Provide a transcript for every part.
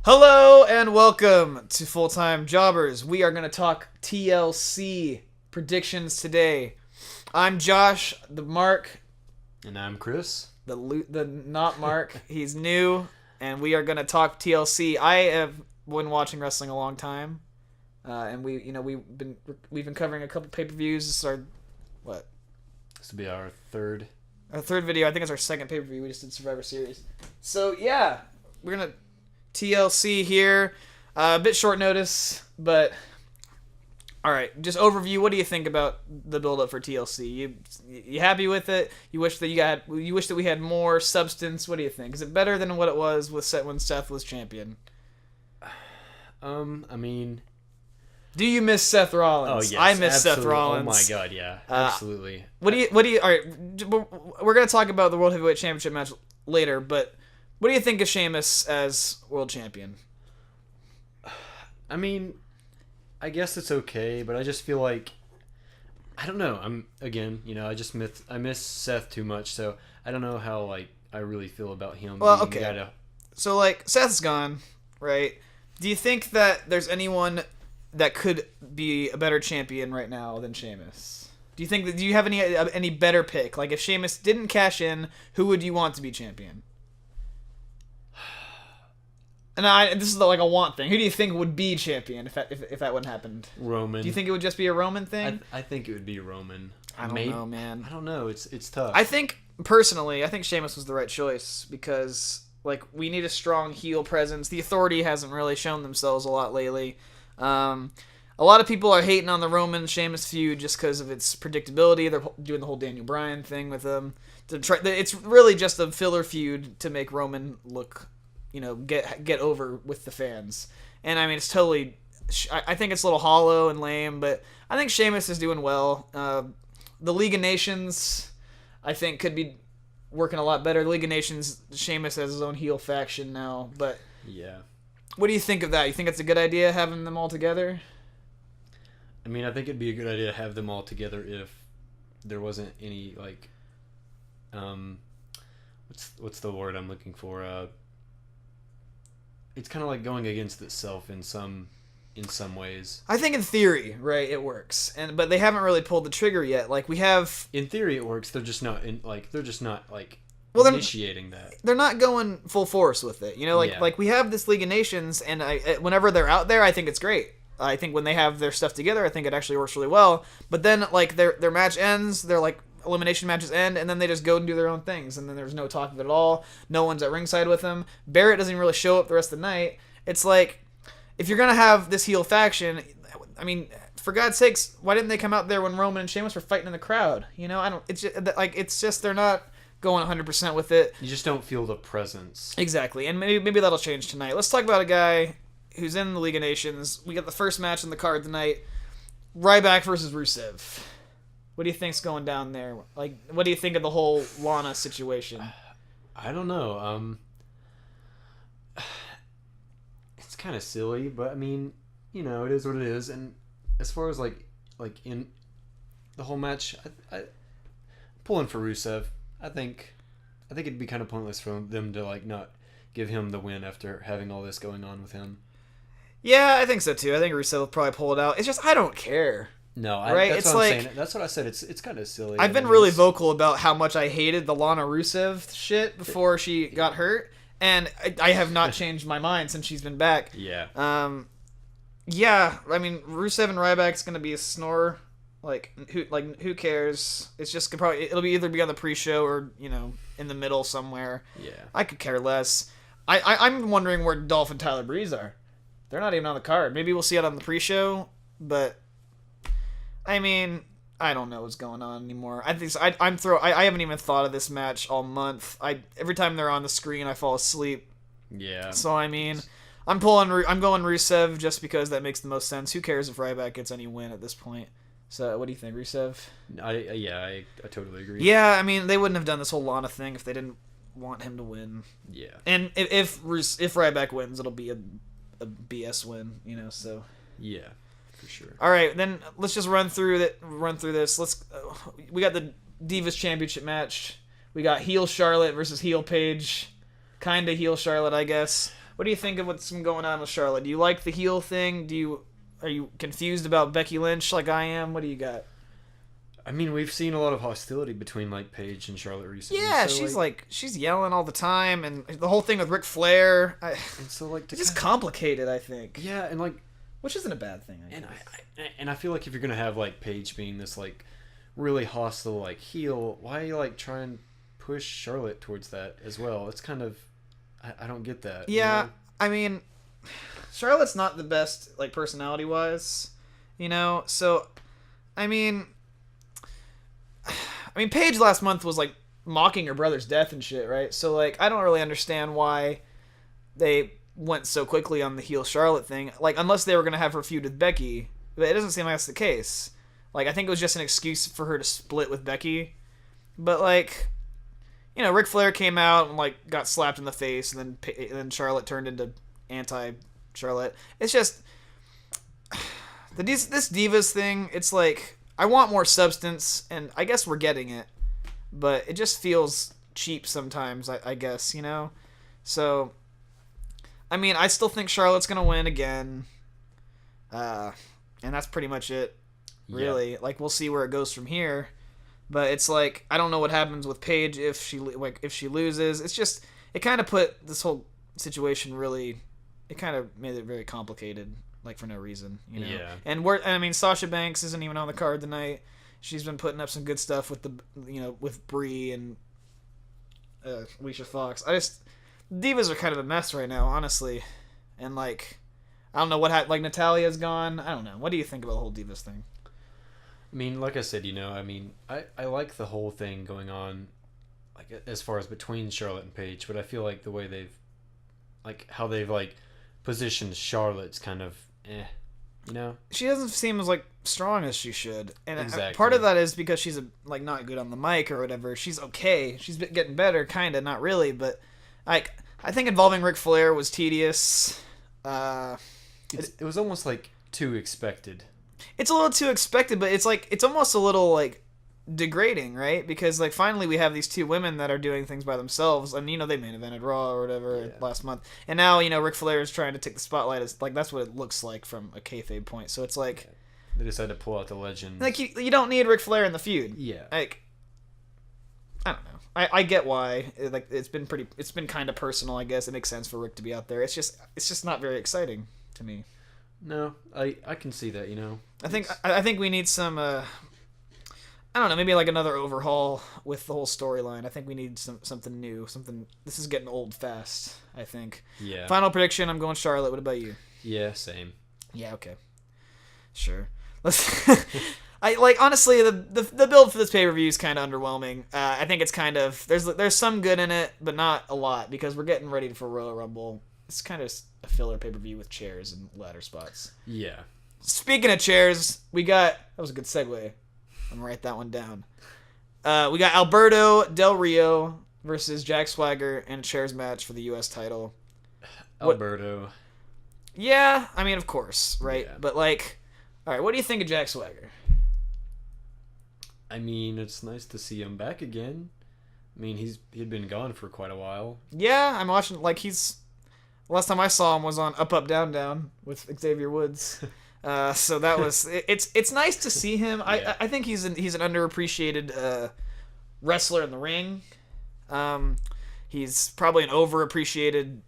Hello and welcome to Full Time Jobbers. We are going to talk TLC predictions today. I'm Josh, the Mark, And I'm Chris. the not Mark. He's new, and we are going to talk TLC. I have been watching wrestling a long time, and we've been covering a couple pay-per-views. This is our This will be our third. third video. I think it's our second pay-per-view. We just did Survivor Series. So yeah, we're gonna TLC here. A bit short notice, but all right. Just overview. What do you think about the build-up for TLC? You happy with it? You wish that we had more substance. What do you think? Is it better than what it was when Seth was champion? I mean, do you miss Seth Rollins? oh yes, I miss absolutely. Seth Rollins. Oh my god, yeah, absolutely. What do you? All right, we're gonna talk about the World Heavyweight Championship match later, but what do you think of Sheamus as world champion? I mean, I guess it's okay, but I just feel like I don't know. I miss Seth too much, so I don't know how I really feel about him. Well, okay. So Seth's gone, right? Do you think that there's anyone that could be a better champion right now than Sheamus? Do you have any better pick? Like if Sheamus didn't cash in, who would you want to be champion? And this is like a want thing. Who do you think would be champion if that wouldn't happen? Roman. Do you think it would just be a Roman thing? I think it would be Roman. I don't know, man. I don't know. It's tough. I think Sheamus was the right choice because we need a strong heel presence. The Authority hasn't really shown themselves a lot lately. A lot of people are hating on the Roman Sheamus feud just because of its predictability. They're doing the whole Daniel Bryan thing with them. It's really just a filler feud to make Roman look, get over with the fans. And I mean, it's totally. I think it's a little hollow and lame, but I think Sheamus is doing well. The League of Nations, I think, could be working a lot better. The League of Nations, Sheamus has his own heel faction now, but yeah. What do you think of that? You think it's a good idea having them all together? I mean, I think it'd be a good idea to have them all together if there wasn't any what's the word I'm looking for? It's kind of like going against itself in some ways. I think in theory, right, it works, but they haven't really pulled the trigger yet. We have. In theory, it works. They're just not initiating that. They're not going full force with it. We have this League of Nations, and whenever they're out there, I think it's great. I think when they have their stuff together, I think it actually works really well. But then, their match ends, their elimination matches end, and then they just go and do their own things, and then there's no talk of it at all. No one's at ringside with them. Barrett doesn't even really show up the rest of the night. It's if you're gonna have this heel faction, I mean, for God's sakes, why didn't they come out there when Roman and Sheamus were fighting in the crowd? I don't. It's just they're not going 100% with it. You just don't feel the presence. Exactly, and maybe that'll change tonight. Let's talk about a guy who's in the League of Nations. We got the first match on the card tonight: Ryback versus Rusev. What do you think's going down there? What do you think of the whole Lana situation? I don't know. It's kind of silly, but I mean, it is what it is. And as far as in the whole match, I pulling for Rusev. I think it'd be kind of pointless for them to not give him the win after having all this going on with him. Yeah, I think so too. I think Rusev will probably pull it out. It's just I don't care. No, right? That's what I'm saying. That's what I said. It's kind of silly. I've been really vocal about how much I hated the Lana Rusev shit before she got hurt, and I have not changed my mind since she's been back. Yeah. Yeah. I mean, Rusev and Ryback's gonna be a snore. Who cares? It's just it'll either be on the pre-show or in the middle somewhere. Yeah. I could care less. I'm wondering where Dolph and Tyler Breeze are. They're not even on the card. Maybe we'll see it on the pre-show, but. I mean, I don't know what's going on anymore. I think so. I haven't even thought of this match all month. Every time they're on the screen, I fall asleep. Yeah. So I mean, I'm going Rusev just because that makes the most sense. Who cares if Ryback gets any win at this point? So what do you think, Rusev? I totally agree. Yeah, I mean they wouldn't have done this whole Lana thing if they didn't want him to win. Yeah. And if Ryback wins, it'll be a BS win, So. Yeah. For sure. All right, then let's just run through this. We got the Divas Championship match. We got heel Charlotte versus heel Paige. Kinda heel Charlotte, I guess. What do you think of what's been going on with Charlotte? Do you like the heel thing? Are you confused about Becky Lynch like I am? What do you got? I mean, we've seen a lot of hostility between like Paige and Charlotte recently. Yeah, so, she's yelling all the time, and the whole thing with Ric Flair. and so like It's just complicated, I think. yeah, and like Which isn't a bad thing. and I feel like if you're gonna have like Paige being this like really hostile like heel, why like try and push Charlotte towards that as well? It's kind of I don't get that. Yeah, you know? I mean, Charlotte's not the best like personality wise, you know. So, I mean, Paige last month was like mocking her brother's death and shit, right? So like, I don't really understand why they went so quickly on the heel Charlotte thing. Like, unless they were gonna have her feud with Becky, but it doesn't seem like that's the case. Like, I think it was just an excuse for her to split with Becky. But like, you know, Ric Flair came out and like got slapped in the face, and then Charlotte turned into anti-Charlotte. It's just this Divas thing. It's like, I want more substance, and I guess we're getting it, but it just feels cheap sometimes. I guess, you know. So, I mean, I still think Charlotte's gonna win again, and that's pretty much it. Really, yeah. Like, we'll see where it goes from here. But it's like, I don't know what happens with Paige if she loses. It's just, it kind of put this whole situation really, it kind of made it very complicated, like for no reason, you know. Yeah. And Sasha Banks isn't even on the card tonight. She's been putting up some good stuff with with Brie and Alicia Fox. Divas are kind of a mess right now, honestly. And like, I don't know what like Natalia's gone. I don't know. What do you think about the whole Divas thing? I mean, like I said, you know, I mean, I like the whole thing going on, like, as far as between Charlotte and Paige, but I feel like the way how they've, like, positioned Charlotte's kind of, you know? She doesn't seem as, like, strong as she should. And exactly. Part of that is because she's, like, not good on the mic or whatever. She's okay. She's been getting better, kind of, not really, but, like, I think involving Ric Flair was tedious. It was almost, like, too expected. It's a little too expected, but it's like, it's almost a little like degrading, right? Because like finally we have these two women that are doing things by themselves, and you know they main evented Raw or whatever last month, and now you know Ric Flair is trying to take the spotlight as like that's what it looks like from a kayfabe point. So it's like they decided to pull out the legend. Like you don't need Ric Flair in the feud. Yeah. Like I don't know. I get why. Like it's been kind of personal. I guess it makes sense for Rick to be out there. It's just not very exciting to me. No, I can see that, you know. I think we need some I don't know, maybe like another overhaul with the whole storyline. I think we need something new. This is getting old fast, I think. Yeah. Final prediction, I'm going Charlotte. What about you? Yeah, same. Yeah, okay. Sure. Let's I like honestly the build for this pay-per-view is kind of underwhelming. I think it's kind of there's some good in it, but not a lot because we're getting ready for Royal Rumble. It's kind of a filler pay-per-view with chairs and ladder spots. Yeah. Speaking of chairs, that was a good segue. I'm going to write that one down. We got Alberto Del Rio versus Jack Swagger in a chairs match for the U.S. title. Alberto. Yeah, I mean, of course, right? Yeah. But like, all right, what do you think of Jack Swagger? I mean, it's nice to see him back again. I mean, he'd been gone for quite a while. Yeah, I'm watching, like, last time I saw him was on Up Up Down Down with Xavier Woods. So that was it's nice to see him. Yeah. I think he's an underappreciated wrestler in the ring. He's probably an overappreciated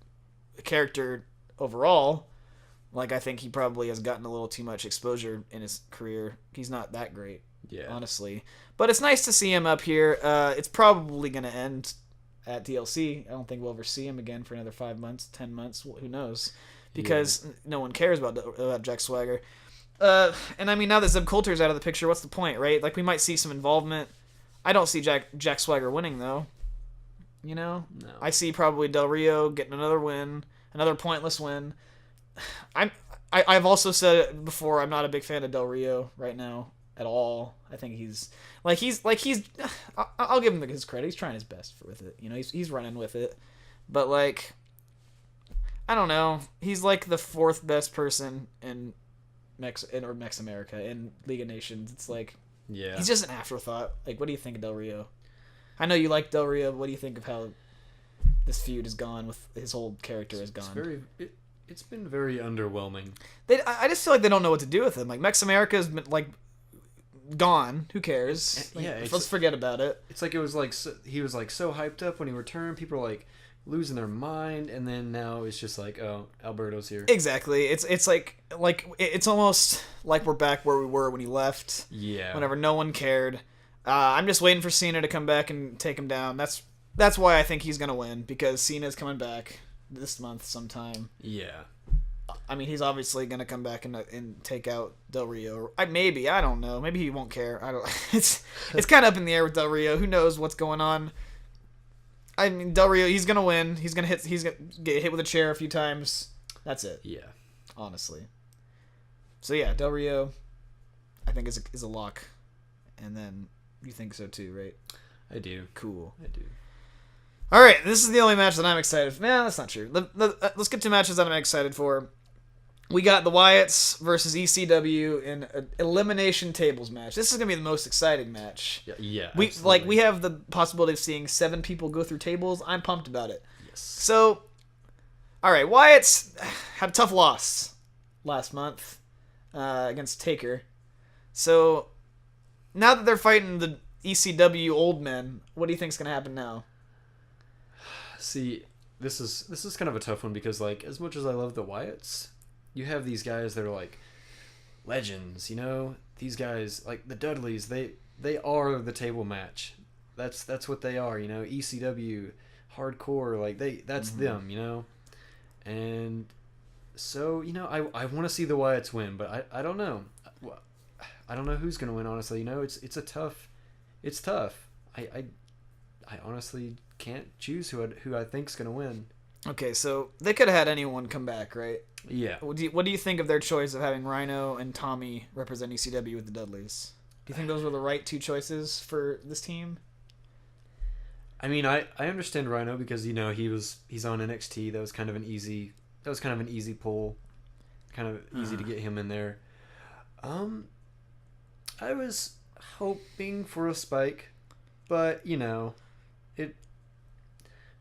character overall. Like I think he probably has gotten a little too much exposure in his career. He's not that great, honestly. But it's nice to see him up here. It's probably going to end at TLC. I don't think we'll ever see him again for another 5 months, 10 months. Who knows? Because no one cares about Jack Swagger. And I mean, now that Zeb Coulter's out of the picture, what's the point, right? Like, we might see some involvement. I don't see Jack Swagger winning, though. You know? No. I see probably Del Rio getting another win, another pointless win. I've also said it before, I'm not a big fan of Del Rio right now at all. I think he's I'll give him his credit. He's trying his best with it. You know, he's running with it. But like, I don't know. He's like the fourth best person in Mex America in League of Nations. It's like, he's just an afterthought. Like, what do you think of Del Rio? I know you like Del Rio, but what do you think of how this feud is gone. With his whole character is gone. It's been very underwhelming. I just feel like they don't know what to do with him. Like Mex America's been like gone. Who cares? Like, yeah, let's forget about it. It's like it was like he was like so hyped up when he returned. People are like losing their mind, and then now it's just like, oh, Alberto's here. Exactly. It's like it's almost like we're back where we were when he left. Yeah. Whenever no one cared. I'm just waiting for Cena to come back and take him down. That's why I think he's gonna win, because Cena's coming back this month sometime. Yeah. I mean, he's obviously gonna come back and take out Del Rio. I don't know. Maybe he won't care. I don't. It's kind of up in the air with Del Rio. Who knows what's going on? I mean, Del Rio, he's gonna win. He's gonna get hit with a chair a few times. That's it. Yeah. Honestly. So yeah, Del Rio, I think is a lock, and then you think so too, right? I do. Cool. I do. All right, this is the only match that I'm excited for. Nah, that's not true. Let's get to matches that I'm excited for. We got the Wyatts versus ECW in an elimination tables match. This is gonna be the most exciting match. Yeah. We have the possibility of seeing 7 people go through tables. I'm pumped about it. Yes. So, all right, Wyatts had a tough loss last month against Taker. So now that they're fighting the ECW old men, what do you think's gonna happen now? See, this is kind of a tough one because, like, as much as I love the Wyatts, you have these guys that are like legends, you know? These guys, like the Dudleys, they are the table match. That's what they are, you know? ECW, hardcore, like that's them, you know? And so, you know, I want to see the Wyatts win, but I don't know. I don't know who's going to win, honestly. You know, it's tough. I honestly can't choose who I think's going to win. Okay, so they could have had anyone come back, right? Yeah. What do you think of their choice of having Rhino and Tommy represent ECW with the Dudleys? Do you think those were the right 2 choices for this team? I mean, I understand Rhino because, you know, he's on NXT. That was kind of an easy pull, kind of easy to get him in there. I was hoping for a Spike, but you know,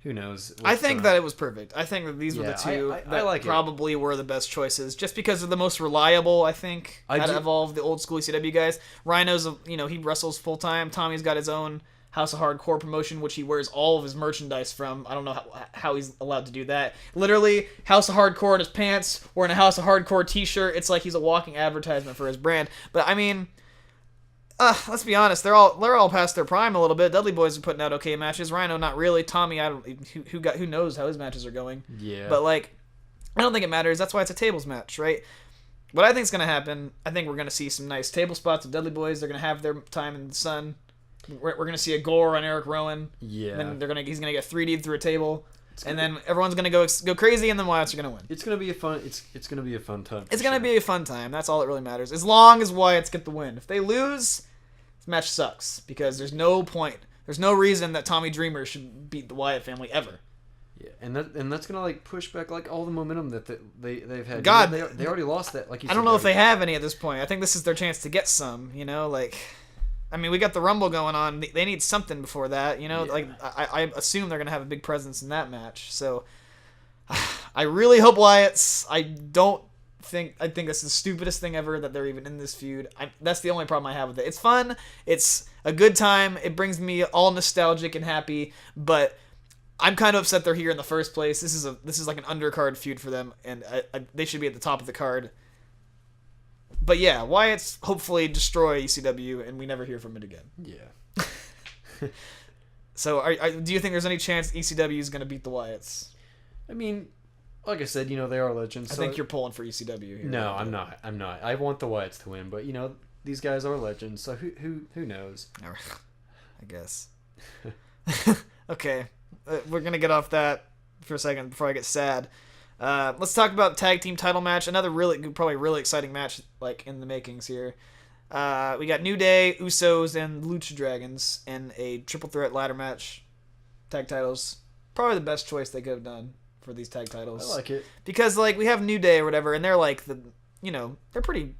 who knows? I think that it was perfect. I think that these were the 2 I like probably were the best choices, just because they're the most reliable. I think out of all of the old school ECW guys, Rhino's he wrestles full time. Tommy's got his own House of Hardcore promotion, which he wears all of his merchandise from. I don't know how he's allowed to do that. Literally, House of Hardcore in his pants, or in a House of Hardcore t-shirt. It's like he's a walking advertisement for his brand. But I mean, let's be honest, they're all past their prime a little bit. Dudley Boys are putting out okay matches. Rhino, not really. Tommy, who knows how his matches are going. Yeah. But like, I don't think it matters. That's why it's a tables match, right? What I think is going to happen, I think we're going to see some nice table spots of Dudley Boys. They're going to have their time in the sun. We're going to see a gore on Eric Rowan. Yeah. And then he's going to get 3D'd through a table. And then everyone's going to go crazy, and then Wyatts are going to win. It's going to be a fun. It's going to be a fun time. It's going to be a fun time. That's all that really matters. As long as Wyatts get the win. If they lose, this match sucks, because there's no point. There's no reason that Tommy Dreamer should beat the Wyatt family ever. Yeah, and that's gonna like push back like all the momentum that they've had. God, you know, they already lost that. Like you I don't know if they have any at this point. I think this is their chance to get some. You know, like, I mean, we got the Rumble going on. They need something before that. You know, like I assume they're gonna have a big presence in that match. So I really hope Wyatts. I think this is the stupidest thing ever that they're even in this feud. That's the only problem I have with it. It's fun. It's a good time. It brings me all nostalgic and happy, but I'm kind of upset they're here in the first place. This is like an undercard feud for them, and they should be at the top of the card. But yeah, Wyatts hopefully destroy ECW, and we never hear from it again. Yeah. So, do you think there's any chance ECW is going to beat the Wyatts? I mean, like I said, you know, they are legends. I think you're pulling for ECW here. No, I'm not. I want the Wyatts to win, but you know, these guys are legends, so who knows? I guess. Okay. We're going to get off that for a second before I get sad. Let's talk about the tag team title match. Another probably really exciting match, like, in the makings here. We got New Day, Usos, and Lucha Dragons in a triple threat ladder match. Tag titles. Probably the best choice they could have done for these tag titles. I like it. Because, like, we have New Day or whatever, and they're like they're pretty...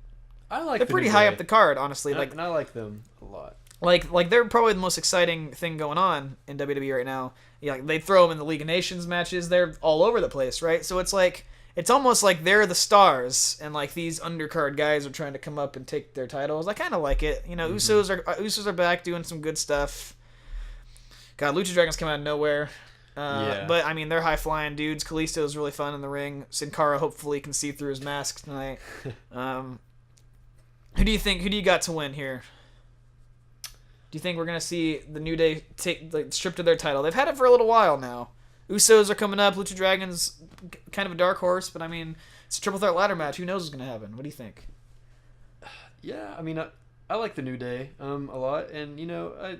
I like. They're pretty high up the card, honestly. And I like them a lot. like they're probably the most exciting thing going on in WWE right now. Yeah, like they throw them in the League of Nations matches. They're all over the place, right? So it's like it's almost like they're the stars, and like these undercard guys are trying to come up and take their titles. I kind of like it. You know, Usos are back doing some good stuff. God, Lucha Dragons come out of nowhere. But I mean, they're high flying dudes. Kalisto's really fun in the ring. Sin Cara hopefully can see through his mask tonight. Who do you think? Who do you got to win here? Do you think we're gonna see the New Day take stripped of their title? They've had it for a little while now. Usos are coming up. Lucha Dragons, kind of a dark horse, but I mean, it's a triple threat ladder match. Who knows what's gonna happen? What do you think? Yeah, I mean, I like the New Day a lot, and you know,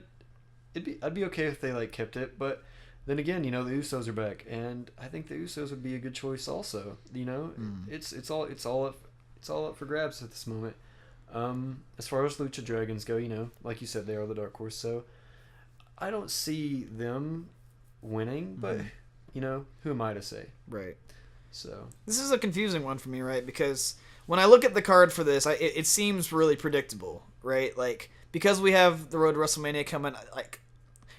I'd be okay if they like kept it, but then again, you know, the Usos are back, and I think the Usos would be a good choice also. You know, it's all up for grabs at this moment. As far as Lucha Dragons go, you know, like you said, they are the dark horse, so I don't see them winning, but you know, who am I to say? Right. So this is a confusing one for me, right? Because when I look at the card for this, it seems really predictable, right? Like, because we have the road to WrestleMania coming, like,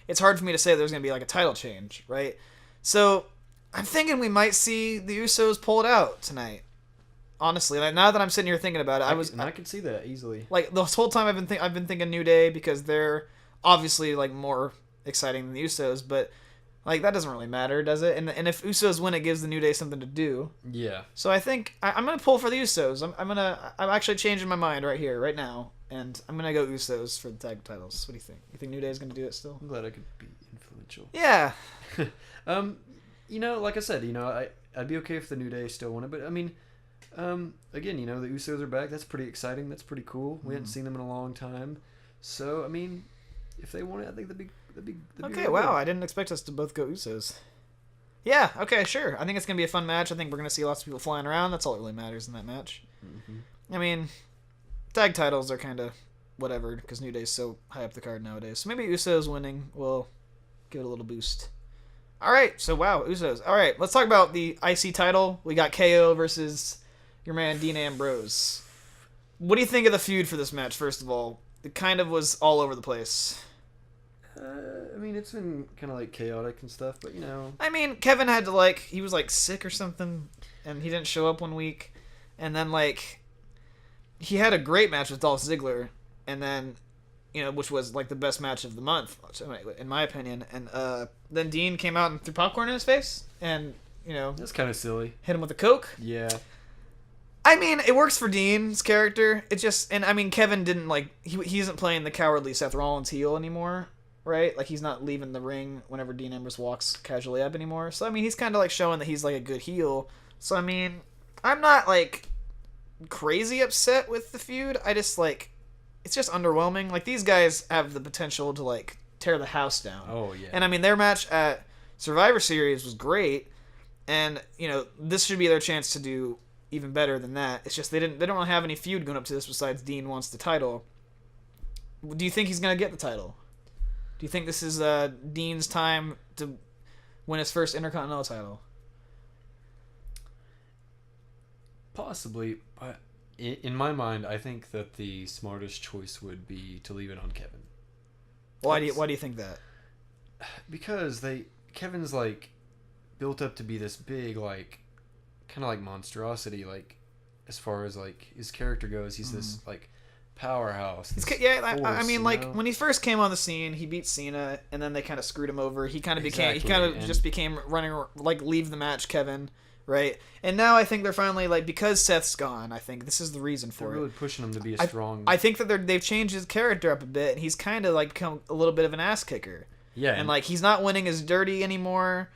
it's hard for me to say there's going to be like a title change, right? So I'm thinking we might see the Usos pull it out tonight. Honestly, like, now that I'm sitting here thinking about it, I can see that easily. Like, this whole time I've been thinking New Day because they're obviously like more exciting than the Usos, but like that doesn't really matter, does it? And if Usos win, it gives the New Day something to do. Yeah. So I think I'm gonna pull for the Usos. I'm actually changing my mind right here, right now, and I'm gonna go Usos for the tag titles. What do you think? You think New Day is gonna do it still? I'm glad I could be influential. Yeah. You know, like I said, you know, I'd be okay if the New Day still won it, but I mean, again, you know, the Usos are back. That's pretty exciting. That's pretty cool. We hadn't seen them in a long time, so I mean, if they won it, I think that'd be okay. really Wow, good. I didn't expect us to both go Usos. Yeah. Okay. Sure. I think it's gonna be a fun match. I think we're gonna see lots of people flying around. That's all that really matters in that match. I mean, tag titles are kind of whatever because New Day's so high up the card nowadays. So maybe Usos winning will give it a little boost. All right. So wow, Usos. All right. Let's talk about the IC title. We got KO versus your man Dean Ambrose. What do you think of the feud for this match? First of all, it kind of was all over the place. I mean, it's been kind of like chaotic and stuff, but you know. I mean, Kevin had to he was like sick or something, and he didn't show up one week, and then he had a great match with Dolph Ziggler, and then, you know, which was like the best match of the month, in my opinion, and then Dean came out and threw popcorn in his face, and you know, That's kind of silly. hit him with a Coke. Yeah. I mean, it works for Dean's character. It just, and I mean, Kevin didn't he isn't playing the cowardly Seth Rollins heel anymore. Right? Like, he's not leaving the ring whenever Dean Ambrose walks casually up anymore. So, I mean, he's kind of, showing that he's, a good heel. So, I mean, I'm not, crazy upset with the feud. I just, it's just underwhelming. Like, these guys have the potential to, tear the house down. Oh, yeah. And, I mean, their match at Survivor Series was great. And, you know, this should be their chance to do even better than that. It's just they don't really have any feud going up to this besides Dean wants the title. Do you think he's going to get the title? Do you think this is Dean's time to win his first Intercontinental title? Possibly, but in my mind, I think that the smartest choice would be to leave it on Kevin. Why do you think that? Because Kevin's built up to be this big kind of monstrosity, as far as his character goes. He's this powerhouse. I mean, when he first came on the scene, he beat Cena, and then they kind of screwed him over. He kind of just became running leave the match Kevin, right? And now I think they're finally because Seth's gone. I think this is the reason for it. They're really pushing him to be a strong. I think that they've changed his character up a bit, and he's kind of become a little bit of an ass kicker. Yeah, and he's not winning as dirty anymore.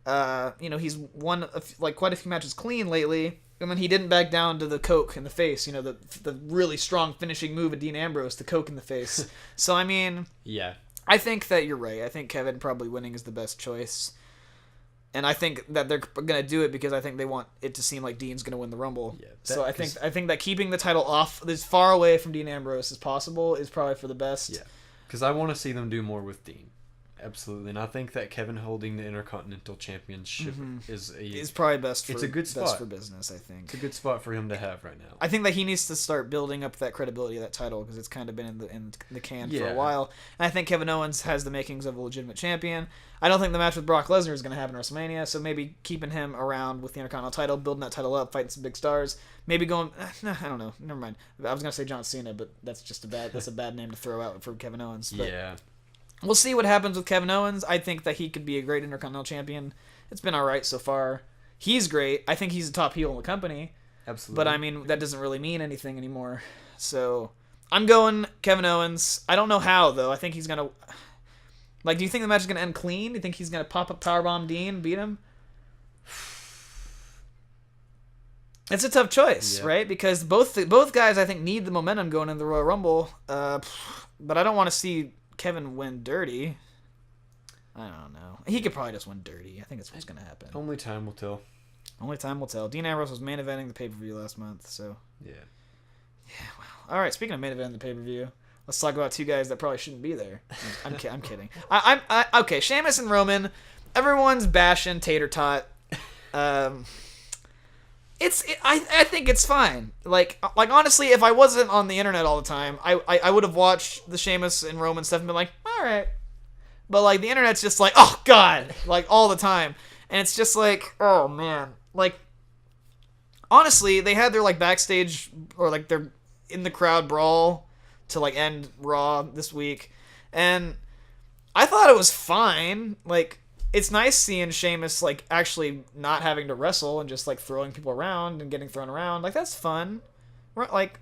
You know, he's won quite a few matches clean lately. And then he didn't back down to the Coke in the face, you know, the really strong finishing move of Dean Ambrose, the Coke in the face. So, I mean, yeah, I think that you're right. I think Kevin probably winning is the best choice. And I think that they're going to do it because I think they want it to seem like Dean's going to win the Rumble. Yeah, so I think that keeping the title off as far away from Dean Ambrose as possible is probably for the best. Yeah, because I want to see them do more with Dean. absolutely. And I think that Kevin holding the Intercontinental Championship is probably best. It's a good spot. Best for business, I think. It's a good spot for him to have right now. I think that he needs to start building up that credibility of that title because it's kind of been in the can for a while. And I think Kevin Owens has the makings of a legitimate champion. I don't think the match with Brock Lesnar is going to happen at WrestleMania, so maybe keeping him around with the Intercontinental title, building that title up, fighting some big stars, maybe going. I don't know. Never mind. I was going to say John Cena, but that's just a bad name to throw out for Kevin Owens. But yeah. We'll see what happens with Kevin Owens. I think that he could be a great Intercontinental champion. It's been all right so far. He's great. I think he's a top heel in the company. Absolutely. But, I mean, that doesn't really mean anything anymore. So, I'm going Kevin Owens. I don't know how, though. I think he's going to... Like, do you think the match is going to end clean? Do you think he's going to pop up powerbomb Dean and beat him? It's a tough choice, right? Because both guys, I think, need the momentum going into the Royal Rumble. But I don't want to see Kevin win dirty. I don't know. He could probably just win dirty. I think that's what's going to happen. Only time will tell. Only time will tell. Dean Ambrose was main eventing the pay-per-view last month, so... Yeah. Yeah, wow. All right, speaking of main eventing the pay-per-view, let's talk about two guys that probably shouldn't be there. I'm kidding. Okay, Sheamus and Roman. Everyone's bashing Tater Tot. I think it's fine. Like honestly, if I wasn't on the internet all the time, I would have watched the Sheamus and Roman stuff and been like, all right. But like the internet's just like, oh god, like all the time, and it's just like, oh man, like honestly, they had their like backstage or like their in the crowd brawl to like end Raw this week, and I thought it was fine. Like it's nice seeing Sheamus like actually not having to wrestle and just like throwing people around and getting thrown around. Like that's fun. Like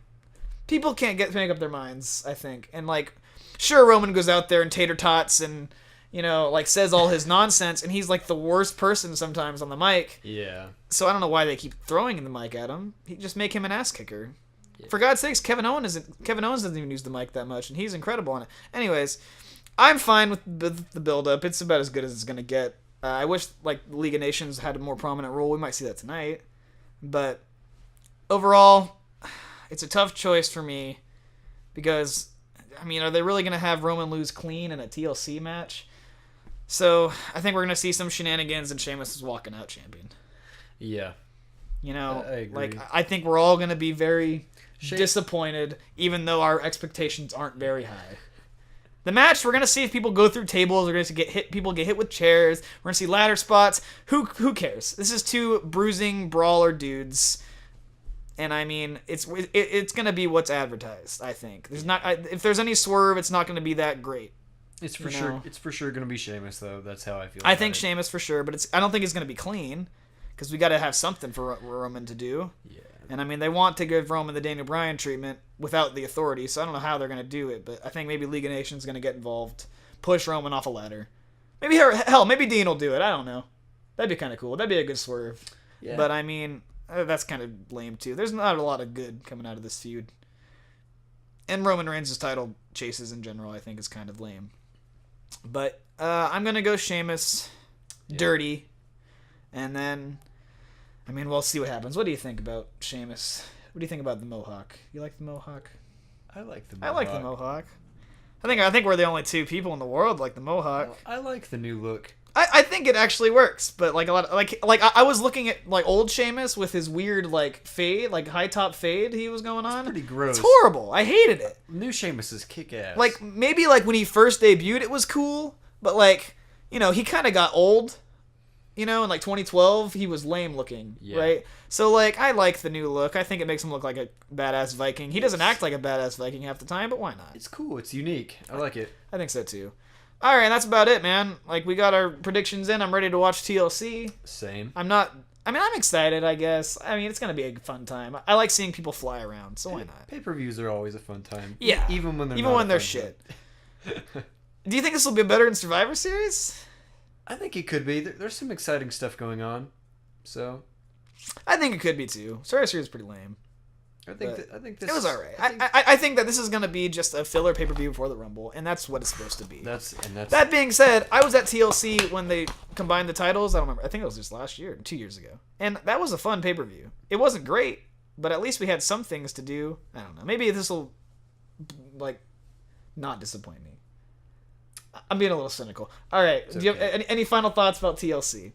people can't make up their minds, I think. And like sure, Roman goes out there and tater tots and like says all his nonsense, and he's like the worst person sometimes on the mic. Yeah. So I don't know why they keep throwing the mic at him. Just make him an ass kicker. Yeah. For God's sakes, Kevin Owens doesn't even use the mic that much, and he's incredible on it. Anyways, I'm fine with the build-up. It's about as good as it's going to get. I wish like League of Nations had a more prominent role. We might see that tonight. But overall, it's a tough choice for me because, I mean, are they really going to have Roman lose clean in a TLC match? So I think we're going to see some shenanigans and Sheamus is walking out champion. Yeah. I agree. Like I think we're all going to be very disappointed, even though our expectations aren't very high. The match, we're gonna see if people go through tables. We're gonna people get hit with chairs. We're gonna see ladder spots. Who cares? This is two bruising brawler dudes, and I mean it's gonna be what's advertised. I think if there's any swerve, it's not gonna be that great. It's for sure. It's for sure gonna be Sheamus though. That's how I feel. I think Sheamus for sure, but I don't think it's gonna be clean because we got to have something for Roman to do. Yeah. And I mean, they want to give Roman the Daniel Bryan treatment without the authority, so I don't know how they're going to do it, but I think maybe League of Nations is going to get involved, push Roman off a ladder. Maybe Dean will do it. I don't know. That'd be kind of cool. That'd be a good swerve. Yeah. But I mean, that's kind of lame too. There's not a lot of good coming out of this feud. And Roman Reigns' title chases in general, I think, is kind of lame. But I'm going to go Sheamus, dirty, and then... I mean, we'll see what happens. What do you think about Sheamus? What do you think about the Mohawk? You like the Mohawk? I like the Mohawk. I like the Mohawk. I think we're the only two people in the world like the Mohawk. Well, I like the new look. I think it actually works, but like a lot of, like I was looking at like old Sheamus with his weird like fade, like high top fade he was going on. It's pretty gross. It's horrible. I hated it. New Sheamus is kick ass. Like maybe like when he first debuted it was cool, but like he kind of got old. In like 2012, he was lame looking, right? So like, I like the new look. I think it makes him look like a badass Viking. He doesn't act like a badass Viking half the time, but why not? It's cool. It's unique. I like it. I think so too. All right, and that's about it, man. Like we got our predictions in. I'm ready to watch TLC. Same. I'm excited, I guess. I mean, it's going to be a fun time. I like seeing people fly around, so why not? Pay-per-views are always a fun time. Yeah. Even when they're shit. Do you think this will be better than Survivor Series? I think it could be. There's some exciting stuff going on, so I think it could be too. Survivor Series is pretty lame. I think this it was alright. I think that this is gonna be just a filler pay-per-view before the Rumble, and that's what it's supposed to be. That being said, I was at TLC when they combined the titles. I don't remember. I think it was just last year, 2 years ago, and that was a fun pay-per-view. It wasn't great, but at least we had some things to do. I don't know. Maybe this will like not disappoint me. I'm being a little cynical. All right. Do you have any final thoughts about TLC?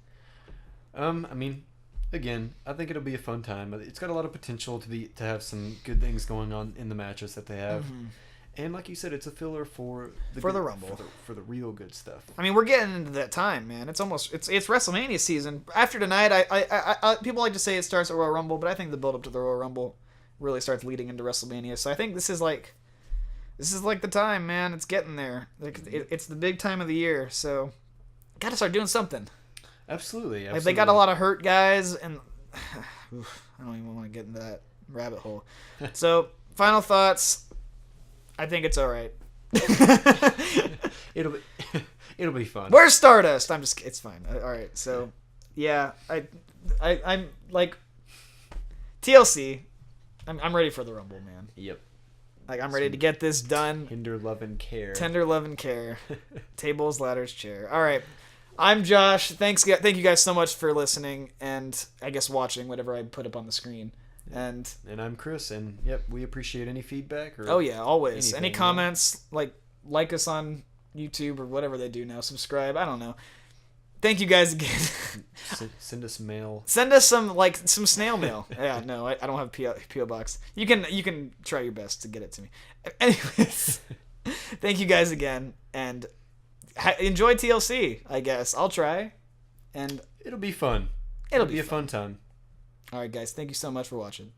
I mean, again, I think it'll be a fun time. It's got a lot of potential to have some good things going on in the matches that they have. Mm-hmm. And like you said, it's a filler for the Rumble, for the real good stuff. I mean, we're getting into that time, man. It's WrestleMania season. After tonight, I people like to say it starts at Royal Rumble, but I think the build up to the Royal Rumble really starts leading into WrestleMania. So I think this is like the time, man. It's getting there. Like it's the big time of the year. So got to start doing something. Absolutely. Like, they got a lot of hurt guys, and I don't even want to get into that rabbit hole. So final thoughts. I think it's all right. It'll be fun. Where's Stardust? It's fine. All right. So, yeah, I'm like TLC. I'm ready for the Rumble, man. Yep. Like I'm ready to get this done. Tender love and care. Tables, ladders, chair. All right. I'm Josh. Thank you guys so much for listening and I guess watching whatever I put up on the screen. And I'm Chris, and yep, we appreciate any feedback. Oh yeah, always. Any comments, like us on YouTube or whatever they do now. Subscribe. I don't know. Thank you guys again. Send us mail. Send us some snail mail. Yeah, no, I don't have PO box. You can try your best to get it to me. Anyways, thank you guys again, and enjoy TLC. I guess I'll try, and it'll be fun. It'll be a fun time. All right, guys. Thank you so much for watching.